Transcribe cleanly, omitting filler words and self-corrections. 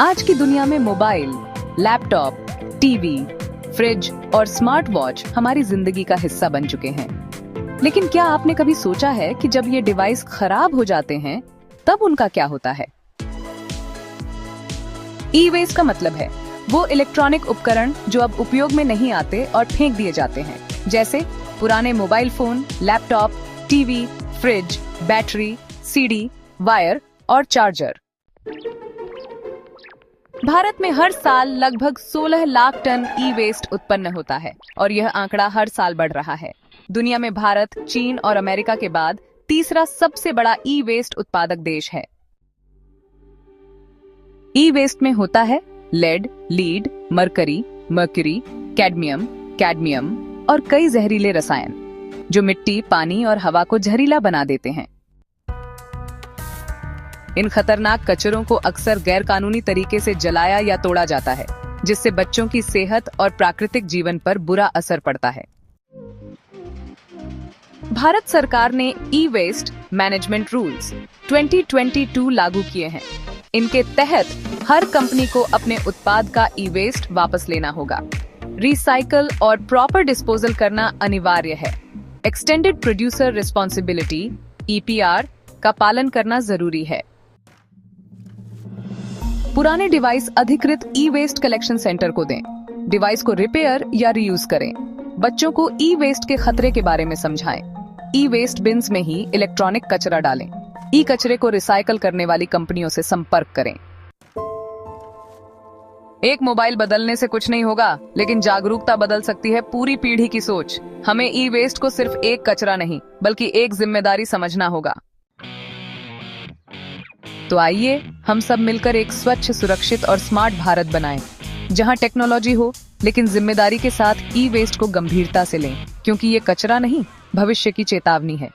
आज की दुनिया में मोबाइल, लैपटॉप, टीवी, फ्रिज और स्मार्ट वॉच हमारी जिंदगी का हिस्सा बन चुके हैं। लेकिन क्या आपने कभी सोचा है कि जब ये डिवाइस खराब हो जाते हैं तब उनका क्या होता है? ई वेस्ट का मतलब है वो इलेक्ट्रॉनिक उपकरण जो अब उपयोग में नहीं आते और फेंक दिए जाते हैं, जैसे पुराने mobile phone, laptop, TV, fridge, battery, CD, wire और चार्जर। भारत में हर साल लगभग 16 लाख टन ई वेस्ट उत्पन्न होता है और यह आंकड़ा हर साल बढ़ रहा है। दुनिया में भारत, चीन और अमेरिका के बाद तीसरा सबसे बड़ा ई वेस्ट उत्पादक देश है। ई वेस्ट में होता है लेड, लीड, मरकरी, कैडमियम और कई जहरीले रसायन जो मिट्टी, पानी और हवा को जहरीला बना देते हैं। इन खतरनाक कचरों को अक्सर गैरकानूनी तरीके से जलाया या तोड़ा जाता है, जिससे बच्चों की सेहत और प्राकृतिक जीवन पर बुरा असर पड़ता है। भारत सरकार ने ई वेस्ट मैनेजमेंट रूल्स 2022 लागू किए हैं। इनके तहत हर कंपनी को अपने उत्पाद का ई वेस्ट वापस लेना होगा। रिसाइकल और प्रॉपर डिस्पोजल करना अनिवार्य है। एक्सटेंडेड प्रोड्यूसर रिस्पॉन्सिबिलिटी (EPR) का पालन करना जरूरी है। पुराने डिवाइस अधिकृत ई वेस्ट कलेक्शन सेंटर को दें। डिवाइस को रिपेयर या रीयूज करें। बच्चों को ई वेस्ट के खतरे के बारे में समझाएं। ई वेस्ट बिन्स में ही इलेक्ट्रॉनिक कचरा डालें। ई कचरे को रिसाइकल करने वाली कंपनियों से संपर्क करें। एक मोबाइल बदलने से कुछ नहीं होगा, लेकिन जागरूकता बदल सकती है पूरी पीढ़ी की सोच। हमें ई वेस्ट को सिर्फ एक कचरा नहीं, बल्कि एक जिम्मेदारी समझना होगा। तो आइए हम सब मिलकर एक स्वच्छ, सुरक्षित और स्मार्ट भारत बनाएं, जहां टेक्नोलॉजी हो लेकिन जिम्मेदारी के साथ ई वेस्ट को गंभीरता से लें, क्योंकि ये कचरा नहीं, भविष्य की चेतावनी है।